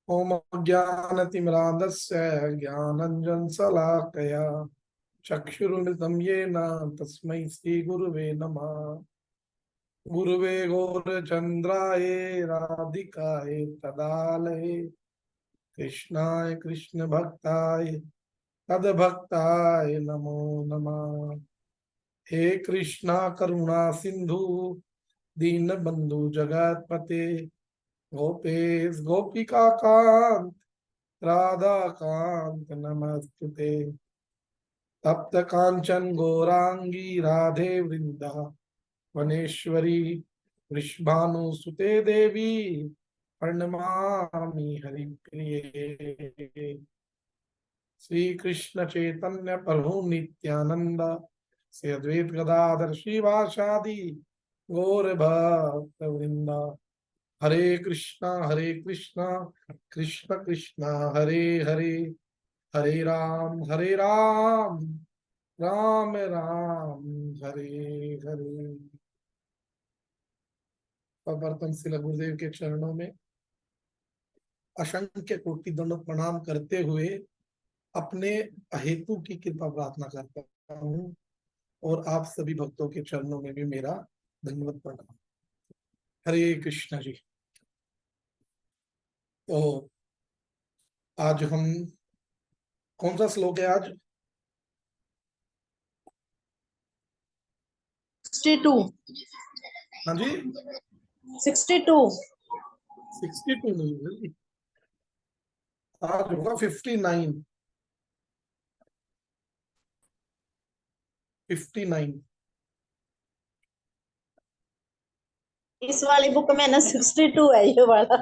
ओम ज्ञानतिमिरान्धस्य ज्ञानाञ्जनशलाकया चक्षुरुन्मिलितं येन तस्मै श्रीगुरुवे नमः। गुरुवे गौरचन्द्राय राधिकाय तदालये कृष्णाय कृष्णभक्ताय तद्भक्ताय नमो नमः। हे कृष्णा करुणा सिंधु दीनबंधु जगतपते गोपेश गोपिका कांत राधा कांत नमस्तुते। तप्त कांचन गौरांगी राधे वृंदा वनेश्वरी वृषभानुसुते देवी प्रणमामि हरिप्रिये। श्री कृष्ण चैतन्य प्रभु नित्यानंद श्री अद्वैत गदाधर श्रीवासादि गौर भक्त वृंदा। हरे कृष्णा कृष्ण कृष्णा हरे हरे हरे राम राम राम हरे हरे। प्रवर्तन श्री गुरुदेव के चरणों में असंख्य कोटि दंड प्रणाम करते हुए अपने अहेतु की कृपा प्रार्थना करता हूँ और आप सभी भक्तों के चरणों में भी मेरा धन्यवाद प्रणाम। हरे कृष्ण जी। तो आज हम कौन सा श्लोक है आज? 62। हाँ जी 62। 62 नहीं, आज होगा 59। 59 इस वाली बुक में ना 62 है ये वाला।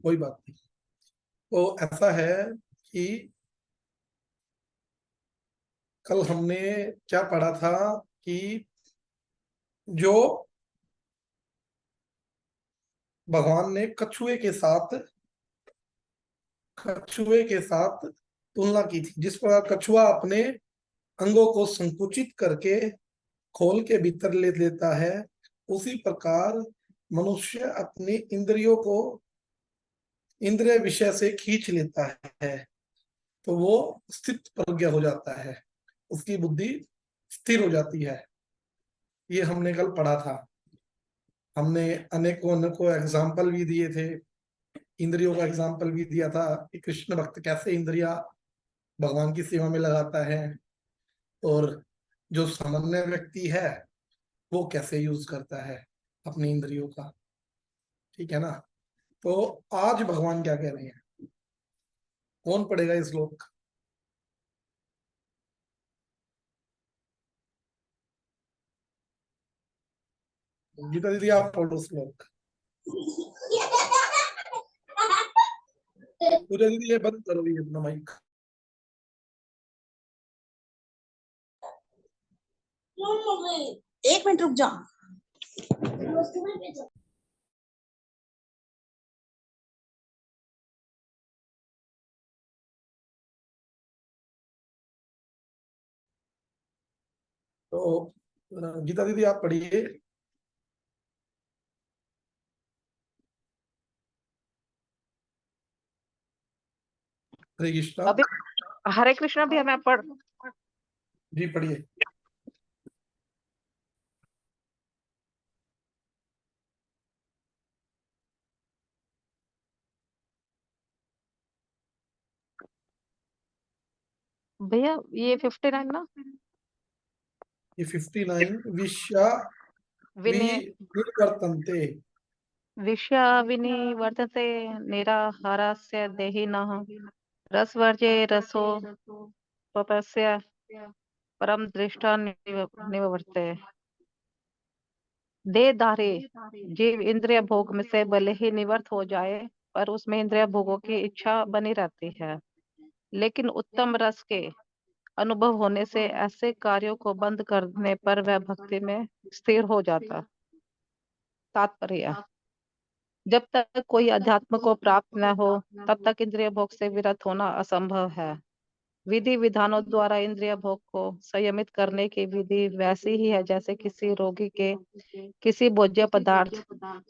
कोई बात नहीं। तो ऐसा है कि कल हमने क्या पढ़ा था कि जो भगवान ने कछुए के साथ तुलना की थी। जिस प्रकार कछुआ अपने अंगों को संकुचित करके खोल के भीतर ले लेता है, उसी प्रकार मनुष्य अपनी इंद्रियों को इंद्रिय विषय से खींच लेता है तो वो स्थित प्रज्ञ हो जाता है, उसकी बुद्धि स्थिर हो जाती है। ये हमने कल पढ़ा था। हमने अनेकों अनेकों एग्जाम्पल भी दिए थे। इंद्रियों का एग्जाम्पल भी दिया था कि कृष्ण भक्त कैसे इंद्रिया भगवान की सेवा में लगाता है और जो सामान्य व्यक्ति है वो कैसे यूज करता है अपनी इंद्रियों का। ठीक है ना? तो आज भगवान क्या कह रहे हैं? कौन पढ़ेगा इस श्लोक? गीता दीदी आप पढ़ो श्लोक। पूजा दीदी ये बंद करो ये अपना माइक। एक मिनट रुक जा। तो गीता दीदी आप पढ़िए। हरे कृष्णा। अभी हरे कृष्णा भी हमें पढ़। जी पढ़िए। भैया ये 59 ना? ये 59 विश्या विनि विनिवर्तन्ते। विषया विनिवर्तते निराहारस्य देहिनः रसवर्जे रसो पपस्य परम दृष्टा निवर्ते। देहधारी जीव इंद्रिय भोग में से भले ही निवृत्त हो जाए पर उसमें इंद्रिय भोगों की इच्छा बनी रहती है। लेकिन उत्तम रस के अनुभव होने से ऐसे कार्यों को बंद करने पर वह भक्ति में स्थिर हो जाता। तात्पर्य: जब तक कोई अध्यात्म को प्राप्त न हो तब तक इंद्रिय भोग से विरत होना असंभव है। विधि विधानों द्वारा इंद्रिय भोग को संयमित करने की विधि वैसी ही है जैसे किसी रोगी के किसी भोज्य पदार्थ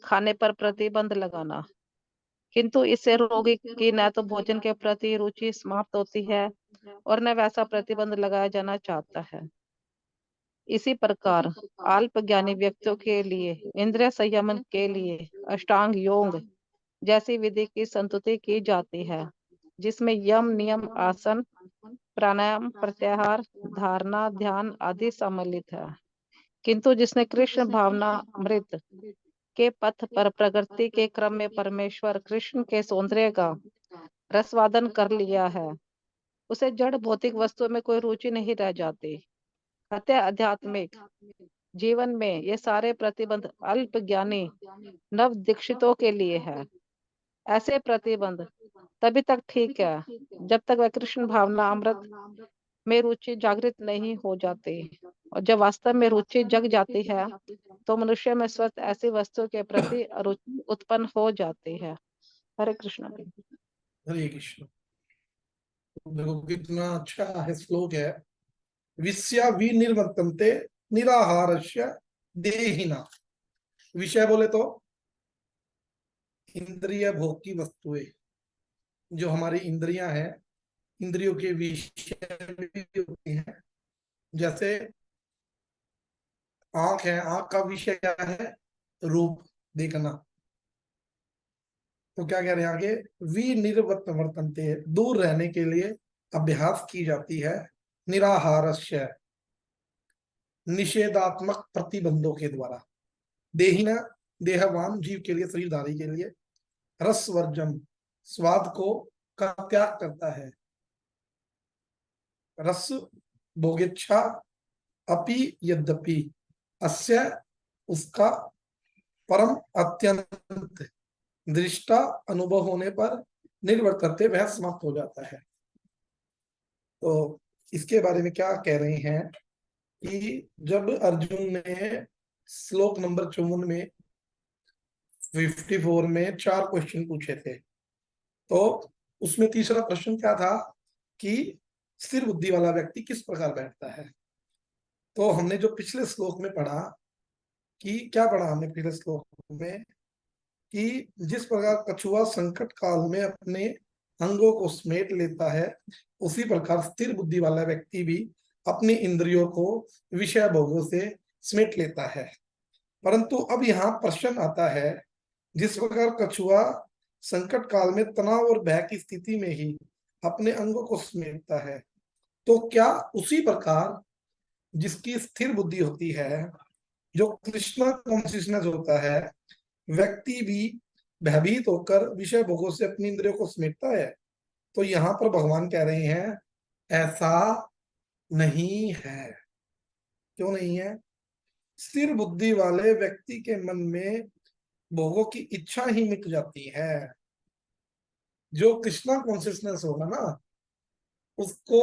खाने पर प्रतिबंध लगाना। किंतु इससे रोगी की न तो भोजन के प्रति रुचि समाप्त होती है और न वैसा प्रतिबंध लगाया जाना चाहता है। इसी प्रकार अल्प ज्ञानी व्यक्तियों के लिए इंद्रिय संयमन के लिए अष्टांग योग जैसी विधि की संतुति की जाती है, जिसमें यम नियम आसन प्राणायाम प्रत्याहार धारणा ध्यान आदि सम्मिलित है। किंतु जिसने कृष्ण भावना अमृत के पथ पर प्रगति के क्रम में परमेश्वर कृष्ण के सौंदर्य का रसवादन कर लिया है, उसे जड़ भौतिक वस्तुओं में कोई रुचि नहीं रह जाती। अतः आध्यात्मिक जीवन में ये सारे प्रतिबंध अल्प ज्ञानी नव दीक्षितों के लिए है। ऐसे प्रतिबंध तभी तक ठीक है जब तक वह कृष्ण भावना अमृत में रुचि जागृत नहीं हो जाती, और जब वास्तव में रुचि जग जाती है तो मनुष्य में स्वतः ऐसी वस्तु के प्रति रुचि उत्पन्न हो जाती है। हरे कृष्ण। हरे कृष्ण। देखो कितना अच्छा है श्लोक है। विषया विनिर्वर्तन्ते निराहारस्य देहिना। विषय बोले तो इंद्रिय भोग की वस्तुएं, जो हमारी इंद्रियां हैं, इंद्रियों के विषय भी होती हैं। जैसे आंख है, आंख का विषय क्या है? रूप देखना। तो क्या कह रहे हैं आगे? विनिर्वर्तन्ते, दूर रहने के लिए अभ्यास की जाती है निराहारस्य, निषेधात्मक प्रतिबंधों के द्वारा। देहिना, देहवान जीव के लिए, शरीरधारी के लिए। रसवर्जन, स्वाद को का त्याग करता है। रस भोगेच्छा अपि यद्यपि अस्य, उसका परम अत्यंत दृष्टा अनुभव होने पर निर्वर्तते, वह समाप्त हो जाता है। तो इसके बारे में क्या कह रहे हैं कि जब अर्जुन ने श्लोक नंबर 54 में 54 में 4 क्वेश्चन पूछे थे, तो उसमें तीसरा प्रश्न क्या था कि स्थिर बुद्धि वाला व्यक्ति किस प्रकार बैठता है। तो हमने जो पिछले श्लोक में पढ़ा कि क्या पढ़ा हमने पिछले श्लोक में कि जिस प्रकार कछुआ संकट काल में अपने अंगों को समेट लेता है, उसी प्रकार स्थिर बुद्धि वाला व्यक्ति भी अपनी इंद्रियों को विषय भोगों से समेट लेता है। परंतु अब यहाँ प्रश्न आता है, जिस प्रकार कछुआ संकट काल में तनाव और भय की स्थिति में ही अपने अंगों को समेटता है, तो क्या उसी प्रकार जिसकी स्थिर बुद्धि होती है, जो कृष्णा कॉन्शियसनेस होता है, व्यक्ति भी भयभीत होकर विषय भोगों से अपनी इंद्रियों को समेटता है? तो यहाँ पर भगवान कह रहे हैं ऐसा नहीं है। क्यों नहीं है? स्थिर बुद्धि वाले व्यक्ति के मन में भोगों की इच्छा ही मिट जाती है। जो कृष्णा कॉन्शियसनेस होगा ना, उसको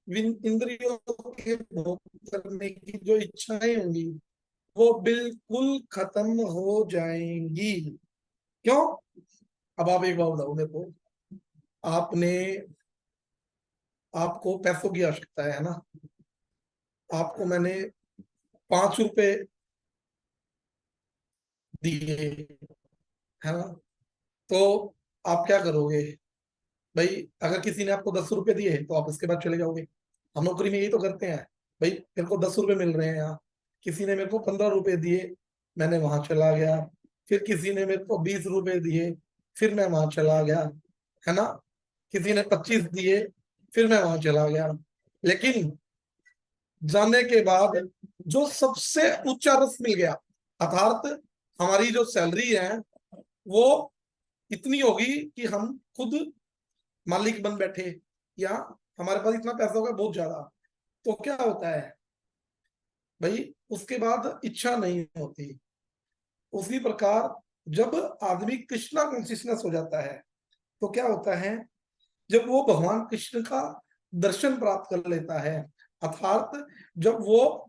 इंद्रियों के भोग करने की जो इच्छाएं होंगी वो बिल्कुल खत्म हो जाएंगी। क्यों? अब आप एक बात बताओ मेरे को, आपको पैसों की आवश्यकता है ना? आपको मैंने 5 रुपए दिए, है ना? तो आप क्या करोगे भाई? अगर किसी ने आपको 10 रुपए दिए तो आप उसके बाद चले जाओगे। हम नौकरी में यही तो करते हैं भाई। मेरे को 10 रुपए मिल रहे हैं यहाँ, किसी ने मेरे को 15 रुपए दिए, मैंने वहां चला गया। फिर किसी ने मेरे को 20 रुपए दिए, फिर मैं वहां चला गया, है ना? किसी ने 25 दिए, फिर मैं वहां चला गया। लेकिन जाने के बाद जो सबसे ऊंचा रस मिल गया, अर्थात हमारी जो सैलरी है वो इतनी होगी कि हम खुद मालिक बन बैठे, या हमारे पास इतना पैसा होगा बहुत ज्यादा, तो क्या होता है भाई? उसके बाद इच्छा नहीं होती। उसी प्रकार जब आदमी कृष्णा कॉन्शियसनेस हो जाता है तो क्या होता है? जब वो भगवान कृष्ण का दर्शन प्राप्त कर लेता है, अर्थात जब वो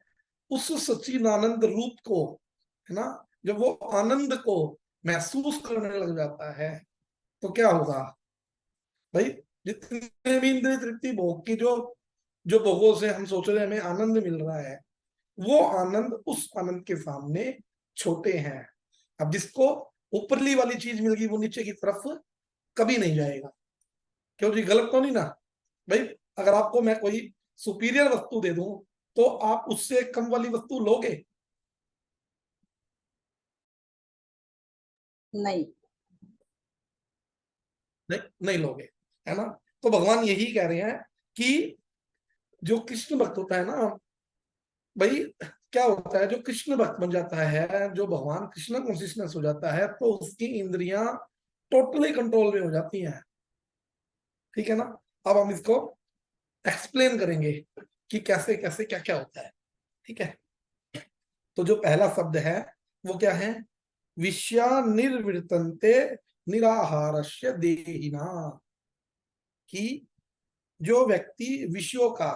उस सच्चिदानंद रूप को, है ना, जब वो आनंद को महसूस करने लग जाता है, तो क्या होगा भाई? जितने भी इंद्रिय तृप्ति भोग की जो जो भोगों से हम सोच रहे हैं हमें आनंद मिल रहा है, वो आनंद उस आनंद के सामने छोटे हैं। अब जिसको ऊपरली वाली चीज मिल गई वो नीचे की तरफ कभी नहीं जाएगा। क्यों जी, गलत तो नहीं ना भाई? अगर आपको मैं कोई सुपीरियर वस्तु दे दूं तो आप उससे कम वाली वस्तु लोगे? नहीं। नहीं, नहीं लोगे, है ना? तो भगवान यही कह रहे हैं कि जो कृष्ण भक्त होता है ना भाई, क्या होता है, जो कृष्ण भक्त बन जाता है, जो भगवान कृष्ण कॉन्शियसनेस हो जाता है, तो उसकी इंद्रियां टोटली कंट्रोल में हो जाती हैं। ठीक है ना? अब हम इसको एक्सप्लेन करेंगे कि कैसे कैसे क्या क्या होता है। ठीक है, तो जो पहला शब्द है वो क्या है? विषया निर्वर्तन्ते निराहारस्य देहिना, कि जो व्यक्ति विषयों का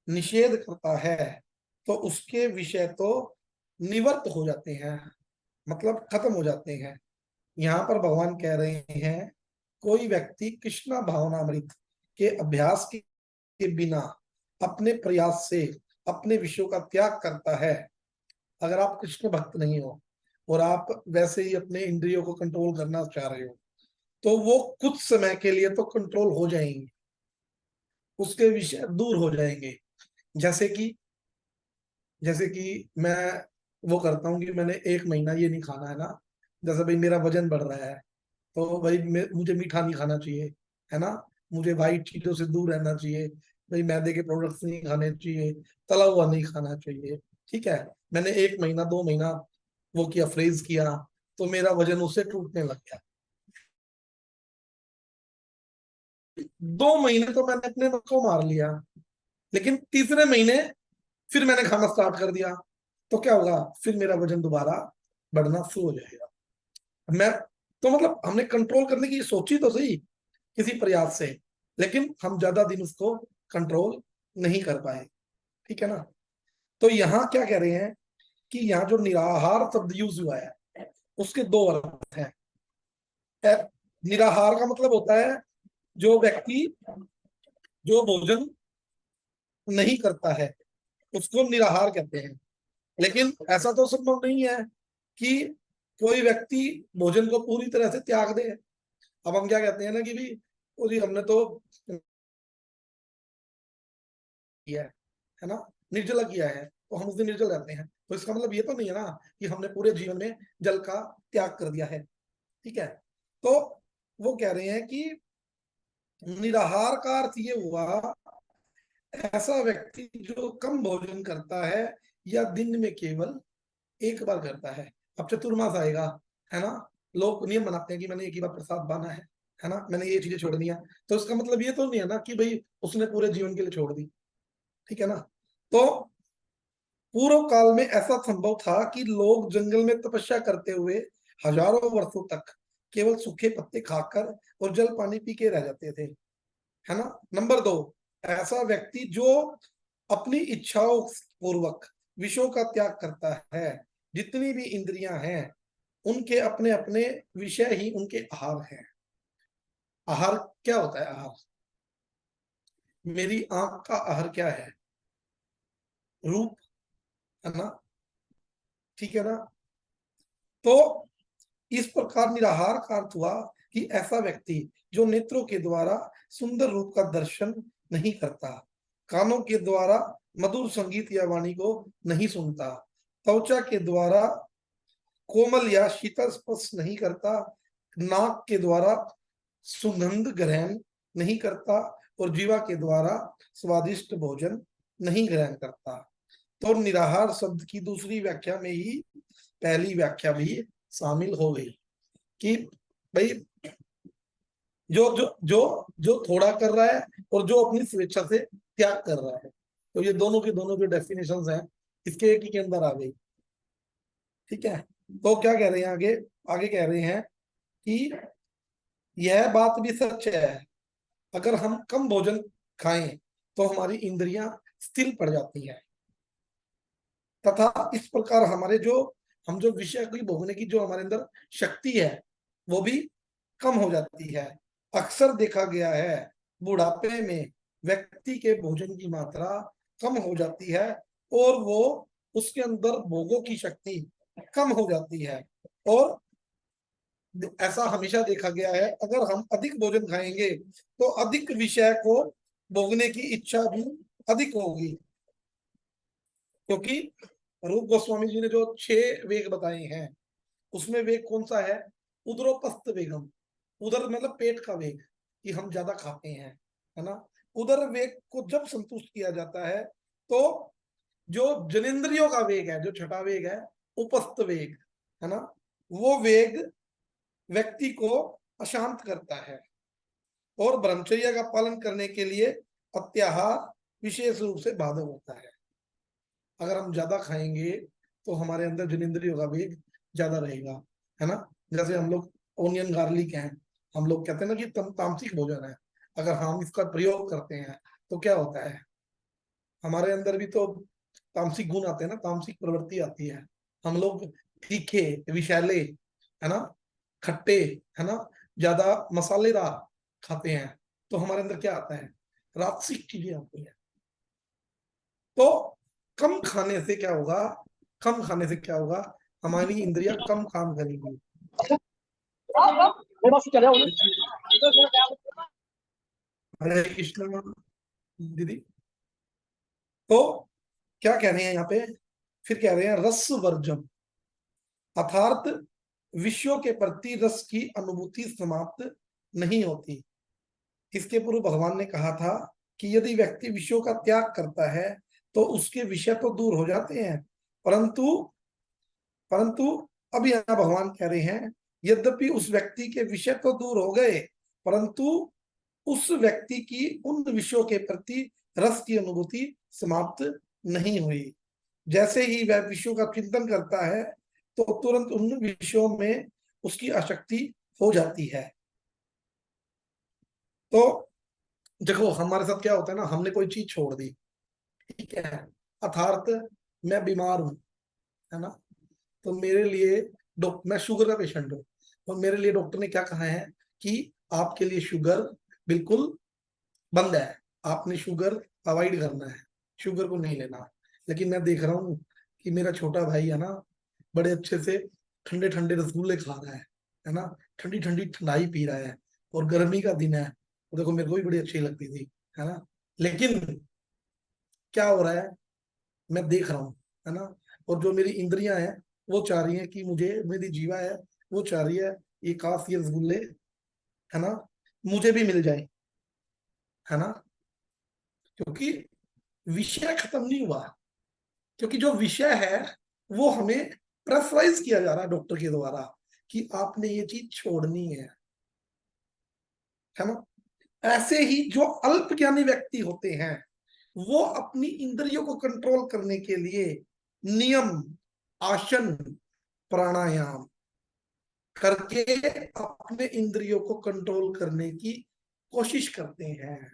निषेध करता है तो उसके विषय तो निवर्त हो जाते हैं, मतलब खत्म हो जाते हैं। यहाँ पर भगवान कह रहे हैं कोई व्यक्ति कृष्णा भावनामृत के अभ्यास के बिना अपने प्रयास से अपने विषयों का त्याग करता है। अगर आप कृष्ण भक्त नहीं हो और आप वैसे ही अपने इंद्रियों को कंट्रोल करना चाह रहे हो तो वो कुछ समय के लिए तो कंट्रोल हो जाएंगे, उसके विषय दूर हो जाएंगे। जैसे कि मैं वो करता हूँ कि मैंने 1 महीना ये नहीं खाना है ना, जैसे भाई मेरा वजन बढ़ रहा है तो भाई मुझे मीठा नहीं खाना चाहिए, है ना? मुझे वाइट चीजों से दूर रहना चाहिए, भाई मैदे के प्रोडक्ट्स नहीं खाने चाहिए, तला हुआ नहीं खाना चाहिए। ठीक है, मैंने 1 महीना 2 महीना वो किया, फ्रीज किया, तो मेरा वजन उससे टूटने लग गया। 2 महीने तो मैंने अपने आप को मार लिया, लेकिन तीसरे महीने फिर मैंने खाना स्टार्ट कर दिया, तो क्या होगा? फिर मेरा वजन दोबारा बढ़ना शुरू हो जाएगा। मैं तो मतलब हमने कंट्रोल करने की सोची तो सही किसी प्रयास से, लेकिन हम ज्यादा दिन उसको कंट्रोल नहीं कर पाए। ठीक है ना? तो यहाँ क्या कह रहे हैं कि यहाँ जो निराहार शब्द यूज हुआ है उसके दो अर्थ हैं। निराहार का मतलब होता है जो व्यक्ति जो भोजन नहीं करता है उसको निराहार कहते हैं। लेकिन ऐसा तो संभव नहीं है कि कोई व्यक्ति भोजन को पूरी तरह से त्याग दे। अब हम क्या कहते हैं ना कि भी वो जी हमने तो किया है ना, निर्जला किया है, तो हम उस दिन निर्जल रहते हैं, तो इसका मतलब ये तो नहीं है ना कि हमने पूरे जीवन में जल का त्याग कर दिया है। ठीक है, तो वो कह रहे हैं कि निराहार का अर्थ ये हुआ ऐसा व्यक्ति जो कम भोजन करता है या दिन में केवल एक बार करता है। अब चतुर्मास आएगा, है ना, लोग नियम बनाते हैं कि मैंने एक ही बार प्रसाद बांधा है ना, मैंने ये चीजें छोड़ दी हैं, तो इसका मतलब ये तो नहीं है ना कि भाई उसने पूरे जीवन के लिए छोड़ दी। ठीक है ना? तो पूर्व काल में ऐसा संभव था कि लोग जंगल में तपस्या करते हुए हजारों वर्षों तक केवल सूखे पत्ते खाकर और जल पानी पी के रह जाते थे, है ना। नंबर 2, ऐसा व्यक्ति जो अपनी इच्छाओं पूर्वक विषयों का त्याग करता है, जितनी भी इंद्रियां हैं उनके अपने अपने विषय ही उनके आहार हैं। आहार क्या होता है? आहार, मेरी आंख का आहार क्या है? रूप, है ना? ठीक है ना? तो इस प्रकार निराहार का अर्थ हुआ कि ऐसा व्यक्ति जो नेत्रों के द्वारा सुंदर रूप का दर्शन नहीं करता, कानों के द्वारा मधुर संगीत या वाणी को नहीं सुनता, त्वचा के द्वारा कोमल या शीतल स्पर्श नहीं करता, नाक के द्वारा सुगंध ग्रहण नहीं करता और जीवा के द्वारा स्वादिष्ट भोजन नहीं ग्रहण करता। तो निराहार शब्द की दूसरी व्याख्या में ही पहली व्याख्या भी शामिल हो गई कि भाई जो जो जो जो थोड़ा कर रहा है और जो अपनी स्वेच्छा से त्याग कर रहा है, तो ये दोनों के दोनों जो डेफिनेशंस हैं इसके एक ही के अंदर आ गई। ठीक है, तो क्या कह रहे हैं आगे? आगे कह रहे हैं कि यह बात भी सच है, अगर हम कम भोजन खाएं तो हमारी इंद्रियां स्थिर पड़ जाती हैं तथा इस प्रकार हमारे जो हम जो विषय की भोगने की जो हमारे अंदर शक्ति है वो भी कम हो जाती है। अक्सर देखा गया है बुढ़ापे में व्यक्ति के भोजन की मात्रा कम हो जाती है और वो उसके अंदर भोगों की शक्ति कम हो जाती है और ऐसा हमेशा देखा गया है, अगर हम अधिक भोजन खाएंगे तो अधिक विषय को भोगने की इच्छा भी अधिक होगी। क्योंकि रूप गोस्वामी जी ने जो 6 वेग बताए हैं, उसमें वेग कौन सा है? उदरोपस्थ वेगम। उदर मतलब पेट का वेग, कि हम ज्यादा खाते हैं, है ना। उदर वेग को जब संतुष्ट किया जाता है तो जो जनेंद्रियों का वेग है, जो छठा वेग है उपस्थ वेग, है ना, वो वेग व्यक्ति को अशांत करता है और ब्रह्मचर्य का पालन करने के लिए अत्याहार विशेष रूप से बाधक होता है। अगर हम ज्यादा खाएंगे तो हमारे अंदर जनेंद्रियों का वेग ज्यादा रहेगा, है ना। जैसे हम लोग ओनियन गार्लिक हैं, हम लोग कहते हैं ना कि तामसिक भोजन है, अगर हम इसका प्रयोग करते हैं तो क्या होता है, हमारे अंदर भी तो तामसिक गुण आते हैं ना, तामसिक प्रवृत्ति आती है। हम लोग तीखे, विषैले, है ना, खट्टे, है ना, ज्यादा मसालेदार खाते हैं, तो हमारे अंदर क्या आता है? राजसिक चीजें आती है। तो कम खाने से क्या होगा? कम खाने से क्या होगा? हमारी इंद्रियां कम काम करेंगी। हरे कृष्ण दीदी। तो क्या कह रहे हैं यहाँ पे? फिर कह रहे हैं रस वर्जन, अर्थात विषयों के प्रति रस की अनुभूति समाप्त नहीं होती। इसके पूर्व भगवान ने कहा था कि यदि व्यक्ति विषयों का त्याग करता है तो उसके विषय तो दूर हो जाते हैं, परंतु परंतु अब यहाँ भगवान कह रहे हैं यद्यपि उस व्यक्ति के विषय तो दूर हो गए, परंतु उस व्यक्ति की उन विषयों के प्रति रस की अनुभूति समाप्त नहीं हुई। जैसे ही वह विषयों का चिंतन करता है तो तुरंत उन विषयों में उसकी आसक्ति हो जाती है। तो देखो हमारे साथ क्या होता है ना, हमने कोई चीज छोड़ दी, ठीक है, अर्थात मैं बीमार हूं, है ना, तो मेरे लिए मैं शुगर का पेशेंट हूँ, और मेरे लिए डॉक्टर ने क्या कहा है कि आपके लिए शुगर बिल्कुल बंद है, आपने शुगर अवॉइड करना है, शुगर को नहीं लेना। लेकिन मैं देख रहा हूँ कि मेरा छोटा भाई है ना, बड़े अच्छे से ठंडे ठंडे रसगुल्ले खा रहा है ना, ठंडी ठंडी ठंडाई पी रहा है, और गर्मी का दिन है, तो देखो मेरे को भी बड़ी अच्छी लगती थी, है ना। लेकिन क्या हो रहा है, मैं देख रहा हूँ, है ना, और जो मेरी इंद्रियां हैं वो चाह रही है कि मुझे, मेरी जीवा है वो चाह रही है ये काश ये रसगुल्ले, है ना, मुझे भी मिल जाए, है ना। क्योंकि विषय खत्म नहीं हुआ, क्योंकि जो विषय है वो हमें प्रेफराइज किया जा रहा है डॉक्टर के द्वारा कि आपने ये चीज छोड़नी है ना। ऐसे ही जो अल्प ज्ञानी व्यक्ति होते हैं वो अपनी इंद्रियों को कंट्रोल करने के लिए नियम, आसन, प्राणायाम करके अपने इंद्रियों को कंट्रोल करने की कोशिश करते हैं।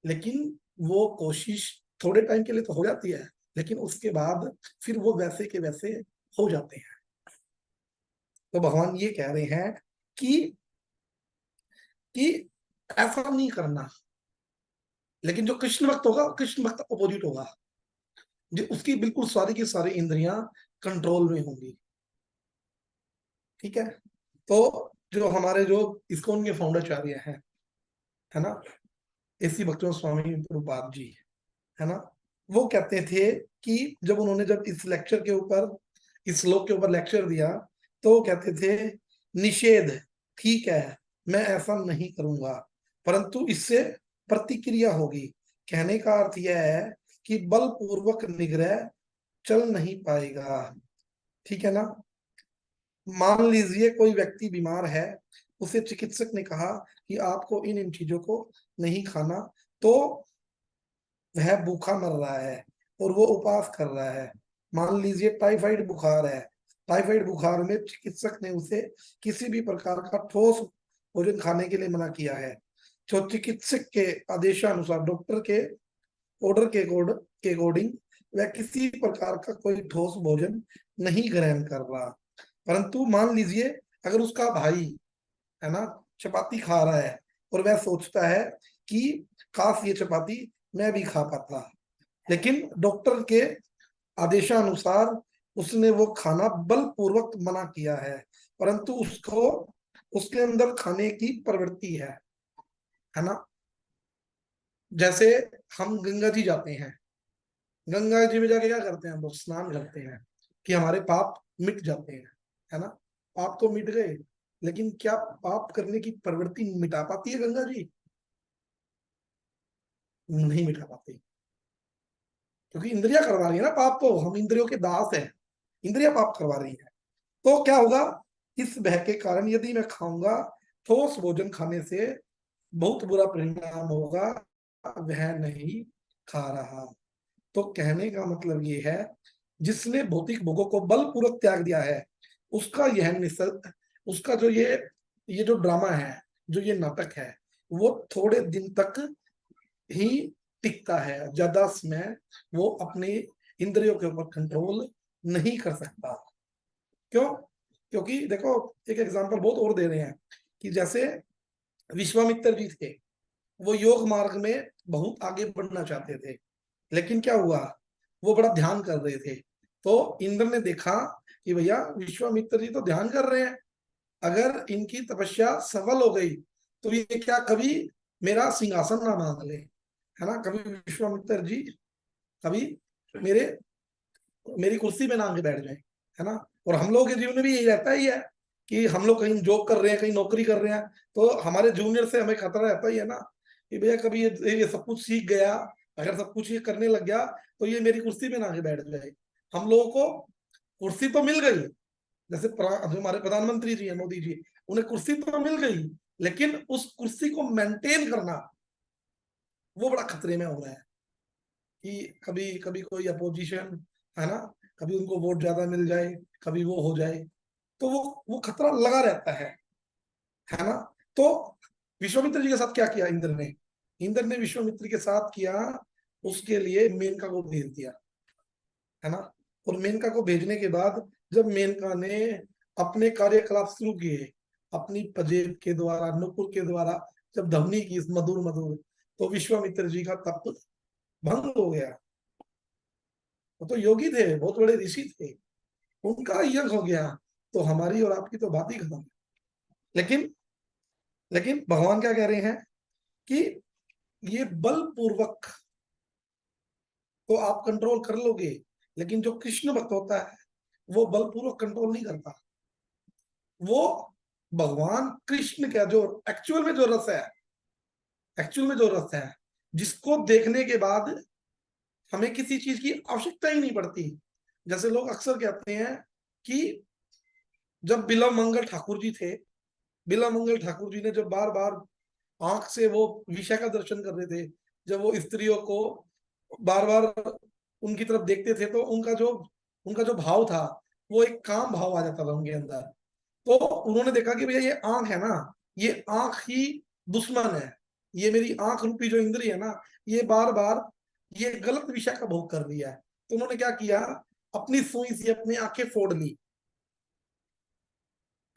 लेकिन वो कोशिश थोड़े टाइम के लिए तो हो जाती है, लेकिन उसके बाद फिर वो वैसे के वैसे हो जाते हैं। तो भगवान ये कह रहे हैं कि ऐसा नहीं करना। लेकिन जो कृष्ण भक्त होगा, कृष्ण भक्त अपोजिट होगा, जो उसकी बिल्कुल सारी की सारी इंद्रियां कंट्रोल में होंगी, ठीक है। तो जो हमारे जो इस्कॉन के फाउंडराचार्य हैं, है ना, एसी भक्तिवेदांत स्वामी प्रभुपाद जी, है ना, वो कहते थे कि जब इस लेक्चर के ऊपर, इस श्लोक के ऊपर लेक्चर दिया, तो वो कहते थे निषेध ठीक है, मैं ऐसा नहीं करूंगा, परंतु इससे प्रतिक्रिया होगी। कहने का अर्थ यह है कि बलपूर्वक निग्रह चल नहीं पाएगा, ठीक है ना। मान लीजिए कोई व्यक्ति बीमार है, उसे चिकित्सक ने कहा कि आपको इन इन चीजों को नहीं खाना, तो वह भूखा मर रहा है और वो उपवास कर रहा है। मान लीजिए टाइफाइड बुखार है, टाइफाइड बुखार में चिकित्सक ने उसे किसी भी प्रकार का ठोस भोजन खाने के लिए मना किया है, जो चिकित्सक के आदेशानुसार, डॉक्टर के ऑर्डर के अकॉर्डिंग वह किसी प्रकार का कोई ठोस भोजन नहीं ग्रहण कर रहा। परंतु मान लीजिए अगर उसका भाई, है ना, चपाती खा रहा है और वह सोचता है कि काश ये चपाती मैं भी खा पाता, लेकिन डॉक्टर के आदेशानुसार उसने वो खाना बलपूर्वक मना किया है, परंतु उसको उसके अंदर खाने की प्रवृत्ति है ना। जैसे हम गंगा जी जाते हैं, गंगा जी में जाके क्या करते हैं, हम लोग स्नान करते हैं कि हमारे पाप मिट जाते हैं, है ना। पाप तो मिट गए, लेकिन क्या पाप करने की प्रवृत्ति मिटा पाती है गंगा जी? नहीं मिटा पाती, क्योंकि इंद्रिया करवा रही है ना पाप, तो हम इंद्रियों के दास हैं, इंद्रिया पाप करवा रही है। तो क्या होगा, इस भय के कारण यदि मैं खाऊंगा, ठोस भोजन खाने से बहुत बुरा परिणाम होगा, वह नहीं खा रहा। तो कहने का मतलब ये है, जिसने भौतिक भोगों को बलपूर्वक त्याग दिया है, उसका यह निषेध, उसका जो ये जो ड्रामा है, जो ये नाटक है, वो थोड़े दिन तक ही टिकता है, ज्यादा समय वो अपने इंद्रियों के ऊपर कंट्रोल नहीं कर सकता। क्यों? क्योंकि देखो, एक एग्जांपल बहुत और दे रहे हैं कि जैसे विश्वामित्र जी थे, वो योग मार्ग में बहुत आगे बढ़ना चाहते थे, लेकिन क्या हुआ, वो बड़ा ध्यान कर रहे थे। तो इंद्र ने देखा कि भैया विश्वामित्र जी तो ध्यान कर रहे हैं, अगर इनकी तपस्या सफल हो गई तो ये क्या कभी मेरा सिंहासन ना मांग ले, है ना, कभी विश्वामित्र जी कभी मेरे मेरी कुर्सी पे ना आके बैठ जाए, है ना। और हम लोगों के जीवन में भी यही रहता ही है कि हम लोग कहीं जॉब कर रहे हैं, कहीं नौकरी कर रहे हैं, तो हमारे जूनियर से हमें खतरा रहता ही है ना कि भैया कभी ये सब कुछ सीख गया, अगर सब कुछ ये करने लग गया तो ये मेरी कुर्सी पे ना आके बैठ जाए। हम लोगों को कुर्सी तो मिल गई, जैसे जो हमारे प्रधानमंत्री जी है, मोदी जी, उन्हें कुर्सी तो मिल गई, लेकिन उस कुर्सी को मेंटेन करना वो बड़ा खतरे में हो रहा है कि कभी कभी कोई अपोजिशन, है ना, कभी उनको वोट ज्यादा मिल जाए, कभी वो हो जाए, तो वो खतरा लगा रहता है ना। तो विश्वामित्र जी के साथ क्या किया इंद्र ने विश्वामित्र के साथ किया, उसके लिए मेनका को भेज दिया, है ना। और मेनका को भेजने के बाद जब मेनका ने अपने कार्यकलाप शुरू किए, अपनी पजेब के द्वारा, नुपुर के द्वारा जब ध्वनि की मधुर मधुर, तो विश्वामित्र जी का तप भंग हो गया। वो तो योगी थे, बहुत बड़े ऋषि थे, उनका यज्ञ हो गया, तो हमारी और आपकी तो बात ही खत्म। लेकिन लेकिन भगवान क्या कह रहे हैं कि ये बलपूर्वक तो आप कंट्रोल कर लोगे, लेकिन जो कृष्ण भक्त होता है वो बलपूर्वक कंट्रोल नहीं करता। वो भगवान कृष्ण का जो एक्चुअल में जो रस है, एक्चुअल में जो रस है, जिसको देखने के बाद हमें किसी चीज की आवश्यकता ही नहीं पड़ती। जैसे लोग अक्सर कहते हैं कि जब बिलव मंगल ठाकुर जी थे, बिलव मंगल ठाकुर जी ने जब बार बार आंख से वो विषय का दर्शन कर रहे थे, जब वो स्त्रियों को बार बार उनकी तरफ देखते थे, तो उनका जो भाव था, वो एक काम भाव आ जाता था उनके अंदर। तो उन्होंने देखा कि भैया ये आंख है ना, ये आंख ही दुश्मन है, ये मेरी आंख रूपी जो इंद्रिय है ना, ये बार बार ये गलत विषय का भोग कर रही है। तो उन्होंने क्या किया, अपनी सुई से अपनी आंखें फोड़ ली,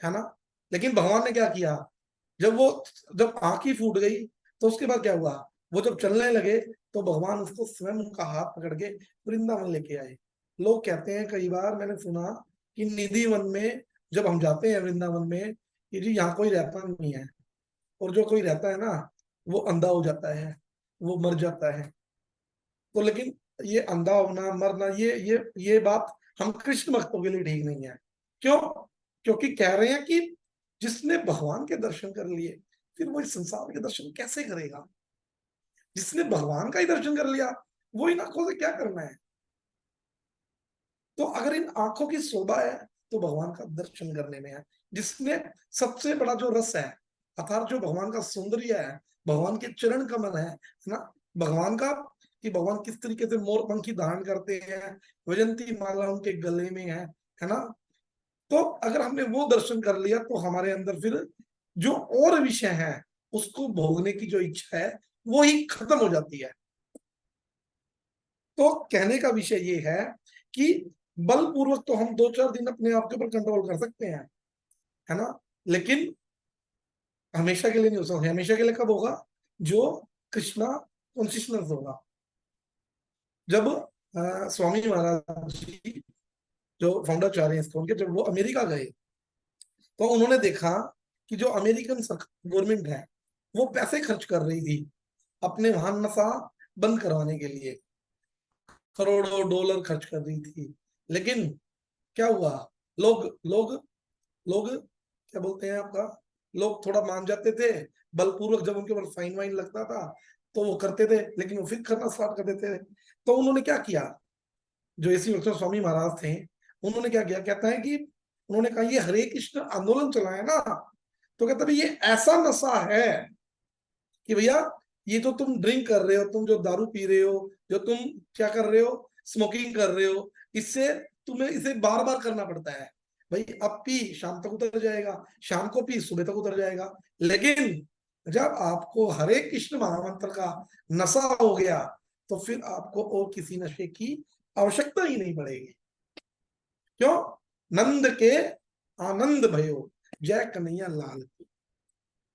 है ना। लेकिन भगवान ने क्या किया, जब आंख ही फूट गई, तो उसके बाद क्या हुआ, वो जब चलने लगे, तो भगवान उसको स्वयं उनका हाथ पकड़ के वृंदावन लेके आए। लोग कहते हैं, कई बार मैंने सुना कि निधि वन में जब हम जाते हैं वृंदावन में, कि जी यहाँ कोई रहता नहीं है, और जो कोई रहता है ना, वो अंधा हो जाता है, वो मर जाता है। तो लेकिन ये अंधा होना, मरना, ये बात हम कृष्ण भक्तों के लिए ठीक नहीं है। क्यों? क्योंकि कह रहे हैं कि जिसने भगवान के दर्शन कर लिए, फिर वो इस संसार के दर्शन कैसे करेगा? जिसने भगवान का ही दर्शन कर लिया, वो इन आंखों से क्या करना है? तो अगर इन आंखों की शोभा है, तो भगवान का दर्शन करने में है। जिसने सबसे बड़ा जो रस है, अर्थात जो भगवान का सौंदर्य है, भगवान के चरण कमल है ना, भगवान का, कि भगवान किस तरीके से मोर पंखी धारण करते हैं, वैजंती माला उनके गले में है ना। तो अगर हमने वो दर्शन कर लिया, तो हमारे अंदर फिर जो और विषय है, उसको भोगने की जो इच्छा है, वो ही खत्म हो जाती है। तो कहने का विषय ये है कि बलपूर्वक तो हम 2-4 दिन अपने आप के ऊपर कंट्रोल कर सकते हैं, है ना, लेकिन हमेशा के लिए नहीं हो सकता। हमेशा के लिए कब होगा? जो कृष्णा कॉन्सियसनेस होगा। जब स्वामी महाराज जी, जो फाउंडर चाह रहे हैं इसको, उनके जब वो अमेरिका गए, तो उन्होंने देखा कि जो अमेरिकन गवर्नमेंट है वो पैसे खर्च कर रही थी अपने वहां नशा बंद करवाने के लिए, करोड़ों डॉलर खर्च कर रही थी। लेकिन क्या हुआ, लोग लोग लोग क्या बोलते हैं आपका, लोग थोड़ा मान जाते थे बलपूर्वक, जब उनके ऊपर फाइन वाइन लगता था तो वो करते थे, लेकिन वो फिर करना स्टार्ट कर देते थे। तो उन्होंने क्या किया, जो एसी स्वामी महाराज थे, उन्होंने क्या किया, कहता है कि उन्होंने कहा ये हरे कृष्ण आंदोलन चलाया ना, तो कहता है ये ऐसा नशा है कि भैया ये तो तुम ड्रिंक कर रहे हो, तुम जो दारू पी रहे हो, जो तुम क्या कर रहे हो, स्मोकिंग कर रहे हो, इससे तुम्हें इसे बार बार करना पड़ता है। भाई अब पी शाम तक उतर जाएगा, शाम को पी सुबह तक उतर जाएगा, लेकिन जब आपको हरे कृष्ण महामंत्र का नशा हो गया तो फिर आपको और किसी नशे की आवश्यकता ही नहीं पड़ेगी। क्यों? नंद के आनंद भयो जय कन्हैया लाल की,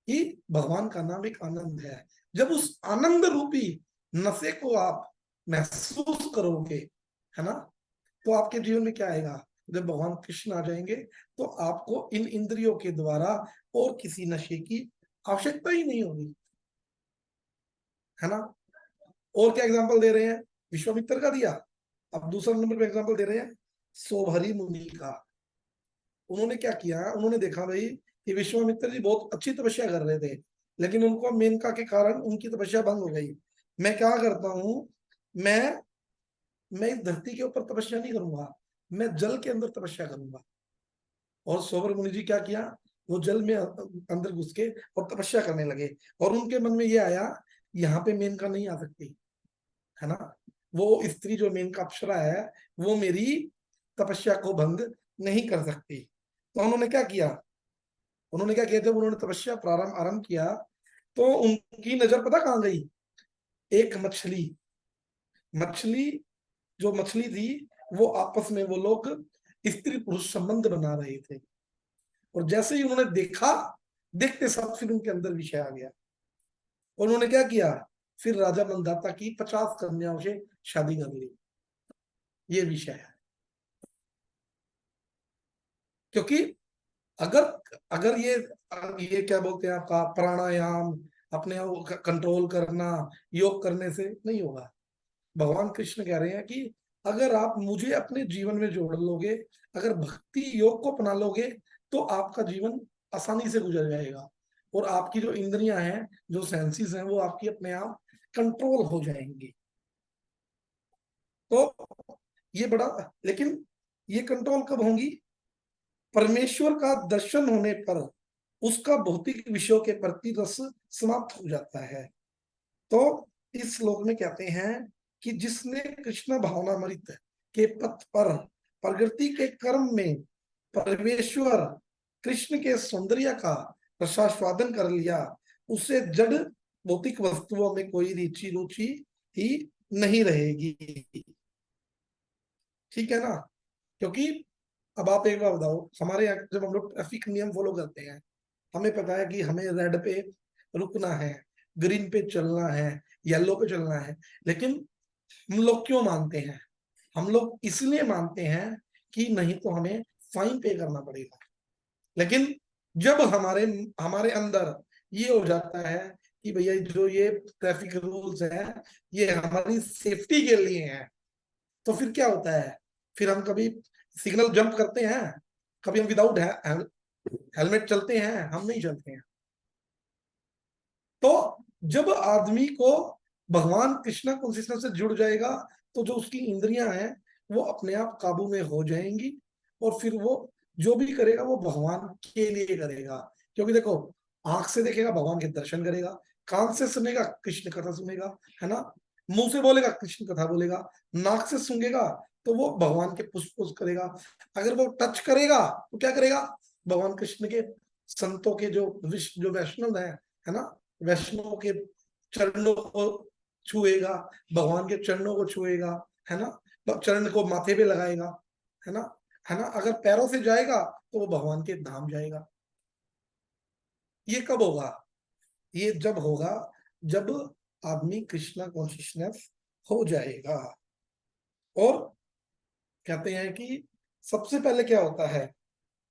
कि भगवान का नाम एक आनंद है। जब उस आनंद रूपी नशे को आप महसूस करोगे, है ना, तो आपके जीवन में क्या आएगा, जब भगवान कृष्ण आ जाएंगे तो आपको इन इंद्रियों के द्वारा और किसी नशे की आवश्यकता ही नहीं होगी, है ना। और क्या एग्जांपल दे रहे हैं, विश्वामित्र का दिया, अब दूसरा नंबर पे एग्जांपल दे रहे हैं सोभरी मुनि का। उन्होंने क्या किया, उन्होंने देखा भाई कि विश्वामित्र जी बहुत अच्छी तपस्या कर रहे थे, लेकिन उनको मेनका के कारण उनकी तपस्या भंग हो गई। मैं क्या करता हूं, मैं इस धरती के ऊपर तपस्या नहीं करूंगा, मैं जल के अंदर तपस्या करूंगा। और सोबर मुनि जी क्या किया, वो जल में अंदर घुस के और तपस्या करने लगे, और उनके मन में ये आया यहाँ पे मेनका नहीं आ सकती, है ना, वो स्त्री जो मेनका अप्सरा है वो मेरी तपस्या को भंग नहीं कर सकती। तो उन्होंने क्या किया, जब उन्होंने तपस्या प्रारंभ आरंभ किया तो उनकी नजर पता कहां गई, एक मछली जो मछली थी, वो आपस में वो लोग स्त्री पुरुष संबंध बना रहे थे, और जैसे ही उन्होंने देखा, देखते साथ फिर उनके अंदर विषय आ गया, और उन्होंने क्या किया, फिर राजा मंदाता की 50 कन्याओं से शादी कर ली। ये विषय है, क्योंकि अगर अगर ये क्या बोलते हैं आपका प्राणायाम, अपने कंट्रोल करना योग करने से नहीं होगा। भगवान कृष्ण कह रहे हैं कि अगर आप मुझे अपने जीवन में जोड़ लोगे, अगर भक्ति योग को अपना लोगे, तो आपका जीवन आसानी से गुजर जाएगा, और आपकी जो इंद्रियां हैं, जो सेंसेस हैं, वो आपकी अपने आप कंट्रोल हो जाएंगी। तो ये बड़ा, लेकिन ये कंट्रोल कब होंगी, परमेश्वर का दर्शन होने पर उसका भौतिक विषयों के प्रति रस समाप्त हो जाता है। तो इस श्लोक में कहते हैं कि जिसने कृष्ण भावनामृत के पथ पर प्रकृति के कर्म में परमेश्वर कृष्ण के सौंदर्य का रसास्वादन कर लिया, उसे जड़ भौतिक वस्तुओं में कोई रुचि ही नहीं रहेगी। ठीक है ना, क्योंकि अब आप एक बार बताओ, हमारे यहाँ जब हम लोग ट्रैफिक नियम फॉलो करते हैं, हमें पता है कि हमें रेड पे रुकना है, ग्रीन पे चलना है, येलो पे चलना है, लेकिन हम लोग क्यों मानते हैं, हम लोग इसलिए मानते हैं कि नहीं तो हमें फाइन पे करना पड़ेगा। लेकिन जब हमारे हमारे अंदर ये हो जाता है कि भैया जो ये ट्रैफिक रूल्स हैं ये हमारी सेफ्टी के लिए हैं, तो फिर क्या होता है, फिर हम कभी सिग्नल जंप करते हैं, कभी हम विदाउट हेलमेट चलते हैं, हम नहीं चलते हैं। तो जब आदमी को भगवान कृष्ण कॉन्सियसनेस से जुड़ जाएगा, तो जो उसकी इंद्रियां हैं वो अपने आप काबू में हो जाएंगी, और फिर वो जो भी करेगा वो भगवान के लिए करेगा। क्योंकि देखो, आंख से देखेगा भगवान के दर्शन करेगा, कान से सुनेगा कृष्ण कथा सुनेगा, है ना, मुंह से बोलेगा कृष्ण कथा बोलेगा, नाक से सूंघेगा तो वो भगवान के पुष्प पुष्प करेगा, अगर वो टच करेगा तो क्या करेगा, भगवान कृष्ण के संतों के जो वैष्णव है ना, वैष्णव के चरणों को छुएगा, भगवान के चरणों को छुएगा, है ना, चरण को माथे पे लगाएगा, है ना, अगर पैरों से जाएगा तो वो भगवान के धाम जाएगा। ये कब होगा, ये जब होगा जब आदमी कृष्णा कॉन्शियसनेस हो जाएगा। और कहते हैं कि सबसे पहले क्या होता है,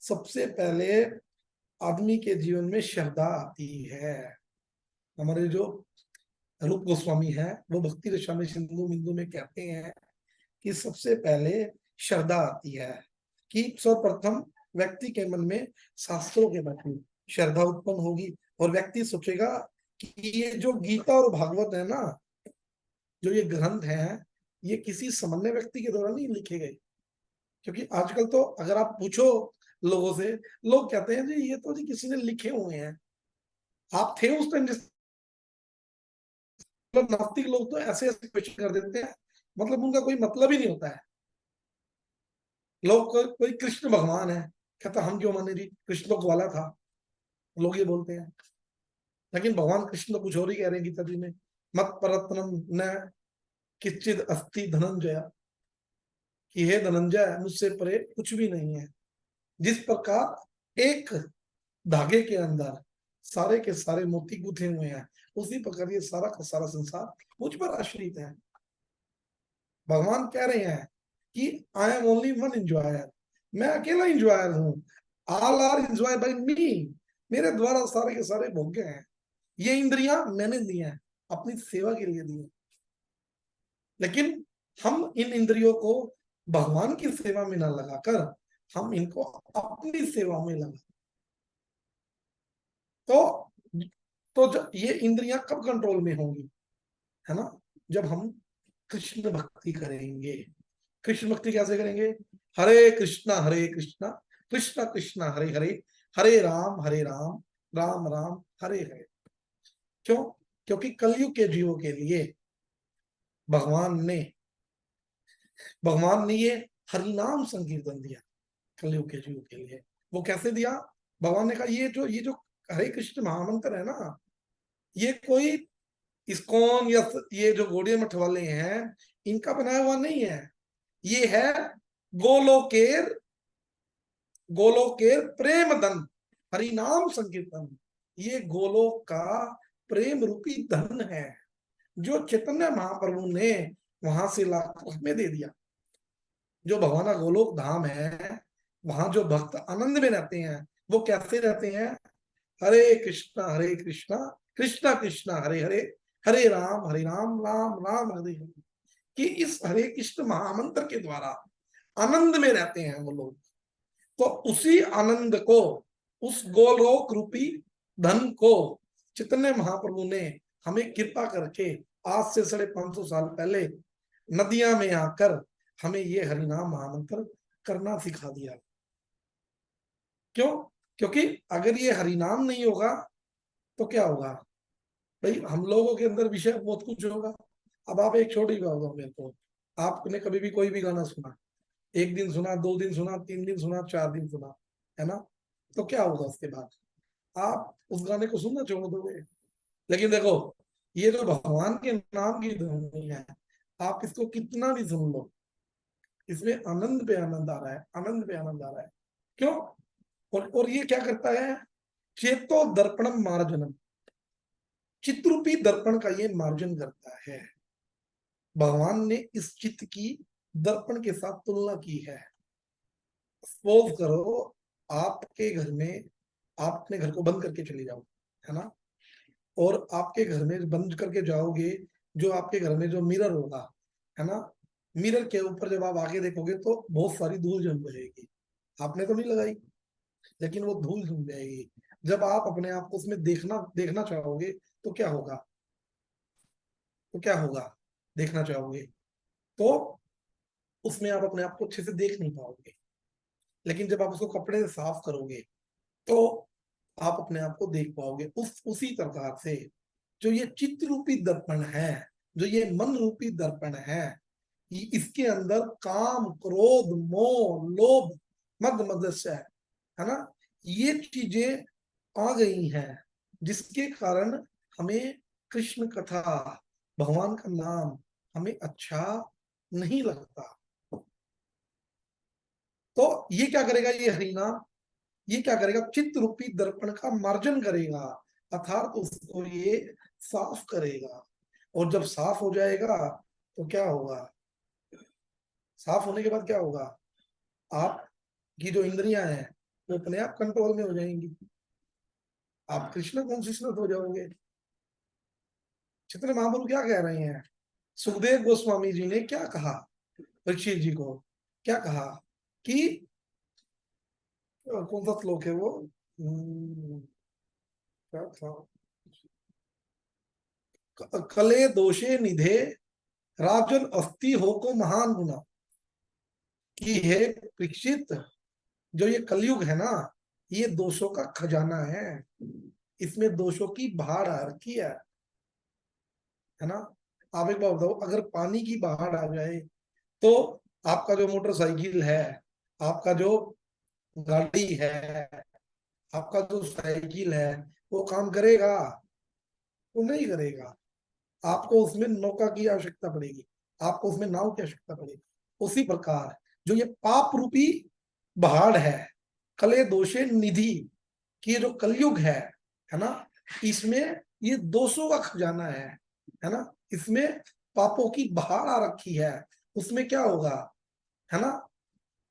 सबसे पहले आदमी के जीवन में श्रद्धा आती है। हमारे जो रूप गोस्वामी है वो भक्ति रसायन सिंधु बिंदु में कहते हैं कि सबसे पहले श्रद्धा आती है, कि सर्वप्रथम व्यक्ति के मन में शास्त्रों के प्रति श्रद्धा उत्पन्न होगी और व्यक्ति सोचेगा कि ये जो गीता और भागवत है ना, जो ये ग्रंथ है, ये किसी सामान्य व्यक्ति के द्वारा नहीं लिखे गए। क्योंकि आजकल तो अगर आप पूछो लोगों से, लोग कहते हैं जी ये तो जी किसी ने लिखे हुए हैं। आप थे उस टाइम, मतलब नास्तिक लोग तो ऐसे ऐसे क्वेश्चन कर देते हैं, मतलब उनका कोई मतलब ही नहीं होता है। लोग कोई कृष्ण भगवान है, कहता हम क्यों माने जी, कृष्ण तो ग्वाला था, लोग ये बोलते हैं। लेकिन भगवान कृष्ण तो कुछ और ही कह रहे हैं गीता जी में, मत परतनम न किंचिद अस्ति धनंजय, कि हे धनंजय मुझसे परे कुछ भी नहीं है। जिस प्रकार एक धागे के अंदर सारे के सारे मोती गूंथे हुए हैं, उसी प्रकार ये सारा का सारा संसार मुझ पर आश्रित है। भगवान कह रहे हैं कि I am only one enjoyer, मैं अकेला एंजॉयर हूं, ऑल आर एंजॉय बाय मी, मेरे द्वारा सारे के सारे भोग्य हैं। ये इंद्रियां मैंने दी हैं, अपनी सेवा के लिए दी हैं। लेकिन हम इन इंद्रियों को भगवान की सेवा में न लगाकर हम इनको अपनी सेवा में लगा, तो जब ये इंद्रियां कब कंट्रोल में होंगी, है ना, जब हम कृष्ण भक्ति करेंगे। कृष्ण भक्ति कैसे करेंगे? हरे कृष्णा कृष्ण कृष्ण हरे हरे, हरे राम राम राम हरे हरे। क्यों? क्योंकि कलयुग के जीवों के लिए भगवान ने ये हरिनाम संकीर्तन दिया। कलयुग के जीवों के लिए वो कैसे दिया? भगवान ने कहा ये जो हरे कृष्ण महामंत्र है ना, ये कोई इस्कॉन या ये जो गौड़िया मठ वाले हैं इनका बनाया हुआ नहीं है, ये है गोलोकेर प्रेम धन हरिनाम संकीर्तन। ये गोलोक का प्रेम रूपी धन है जो चैतन्य महाप्रभु ने वहां से लाकर हमें दे दिया। जो भगवान का गोलोक धाम है, वहां जो भक्त आनंद में रहते हैं, वो कैसे रहते हैं? हरे कृष्णा कृष्णा कृष्णा हरे हरे, हरे राम राम राम हरे हरे। कि इस हरे कृष्ण महामंत्र के द्वारा आनंद में रहते हैं वो लोग। तो उसी आनंद को, उस गोलोक रूपी धन को चैतन्य महाप्रभु ने हमें कृपा करके आज से 550 साल पहले नदियां में आकर हमें ये हरिनाम महामंत्र करना सिखा दिया। क्यों? क्योंकि अगर ये हरिनाम नहीं होगा तो क्या होगा भाई, हम लोगों के अंदर विषय बहुत कुछ होगा। अब आप एक छोटी बात होगा, मेरे को आपने कभी भी कोई भी गाना सुना, एक दिन सुना, 2 दिन सुना, 3 दिन सुना, 4 दिन सुना, है ना, तो क्या होगा उसके बाद? आप उस गाने को सुनना छोड़ दोगे। लेकिन देखो, ये जो भगवान के नाम की धुनी है, आप इसको कितना भी सुन लो, इसमें आनंद पे आनंद आ रहा है, आनंद पे आनंद आ रहा है। क्यों? और ये क्या करता है? चेतो दर्पणम मार्जनम, चित्रूपी दर्पण का ये मार्जन करता है। भगवान ने इस चित्त की दर्पण के साथ तुलना की है। सपोज करो आपके घर में, आप अपने घर को बंद करके चले जाओ, है ना, और आपके घर में बंद करके जाओगे, जो आपके घर में जो मिरर होगा, है ना, मिरर के ऊपर जब आप आगे देखोगे तो बहुत सारी धूल जम जाएगी। आपने तो नहीं लगाई, लेकिन वो धूल जम जाएगी। जब आप अपने आप को उसमें देखना चाहोगे तो क्या होगा? देखना चाहोगे तो उसमें आप अपने आप को अच्छे से देख नहीं पाओगे। लेकिन जब आप उसको कपड़े से साफ करोगे तो आप अपने आप को देख पाओगे। उसी प्रकार से जो ये चित्त रूपी दर्पण है, जो ये मन रूपी दर्पण है, इसके अंदर काम, क्रोध, मोह, लोभ, मद मत्सर्य, है ना, ये चीजें आ गई हैं, जिसके कारण हमें कृष्ण कथा, भगवान का नाम हमें अच्छा नहीं लगता। तो ये क्या करेगा? ये हरिनाम ये क्या करेगा? चित्त रूपी दर्पण का मार्जन करेगा, अर्थात उसको ये साफ करेगा। और जब साफ हो जाएगा तो क्या होगा? साफ होने के बाद क्या होगा? आपकी जो इंद्रियां हैं वो अपने आप कंट्रोल में हो जाएंगी। आप कृष्ण कॉन्शियसनेस हो जाओगे। चैतन्य महाप्रभु क्या कह रहे हैं? सुखदेव गोस्वामी जी ने क्या कहा परीक्षित जी को? क्या कहा कि कौन सा श्लोक है वो? क्या था? कले दोषे निधे राजन अस्ति हो को महान गुना। कि है परीक्षित, जो ये कलयुग है ना, ये दोषों का खजाना है। इसमें दोषों की बाढ़ आ रखी है ना। आप एक बार बताओ, अगर पानी की बाढ़ आ जाए तो आपका जो मोटरसाइकिल है, आपका जो गाड़ी है, आपका जो साइकिल है, वो काम करेगा? वो नहीं करेगा। आपको उसमें नौका की आवश्यकता पड़ेगी, आपको उसमें नाव की आवश्यकता पड़ेगी। उसी प्रकार जो ये पाप रूपी पहाड़ है, कले दोषे निधि, कि ये जो कलयुग है ना, इसमें ये दोषों का खजाना है ना। इसमें पापों की बहार आ रखी है। उसमें क्या होगा, है ना,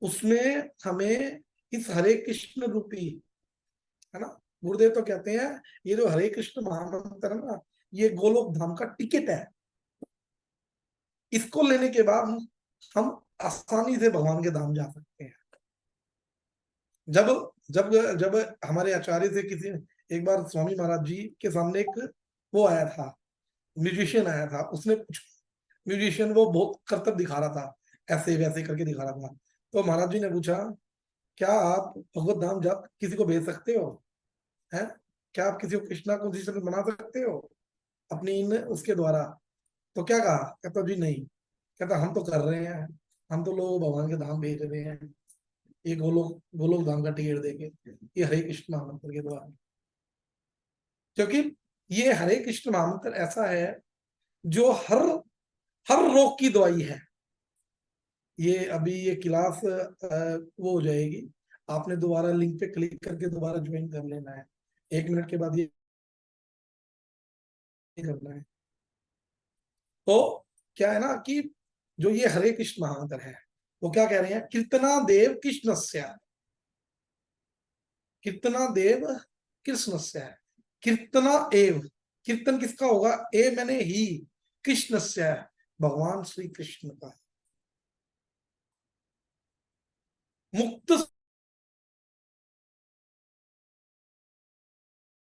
उसमें हमें इस हरे कृष्ण रूपी, है ना, गुरुदेव तो कहते हैं ये जो हरे कृष्ण महामंत्र है ना, ये गोलोक धाम का टिकट है। इसको लेने के बाद हम आसानी से भगवान के धाम जा सकते हैं। जब जब जब हमारे आचार्य से किसी, एक बार स्वामी महाराज जी के सामने एक वो आया था, म्यूजिशियन आया था। उसने कुछ, म्यूजिशियन वो बहुत करतब दिखा रहा था, ऐसे वैसे करके दिखा रहा था। तो महाराज जी ने पूछा, क्या आप भगवत धाम जा किसी को भेज सकते हो? हैं? क्या आप किसी को कृष्णा कॉन्शियस बना सकते हो अपनी इन उसके द्वारा? तो क्या कहा? कहता जी नहीं। कहता हम तो कर रहे हैं, हम तो लोग भगवान के धाम भेज रहे हैं, ये गोलोक गोलोक धाम का टिकट देके, ये हरे कृष्ण महामंत्र के द्वारा। क्योंकि ये हरे कृष्ण महामंत्र ऐसा है जो हर हर रोग की दवाई है। ये अभी ये क्लास वो हो जाएगी, आपने दोबारा लिंक पे क्लिक करके दोबारा ज्वाइन कर लेना है। 1 मिनट के बाद ये करना है। तो क्या है ना कि जो ये हरे कृष्ण महामंत्र है, वो क्या कह रहे हैं? कीर्तना देव कृष्णस्य, कीर्तना देव कृष्णस्य, कीर्तना एव, कीर्तन किसका होगा? ए मैंने ही, कृष्णस्य, भगवान श्री कृष्ण का। मुक्त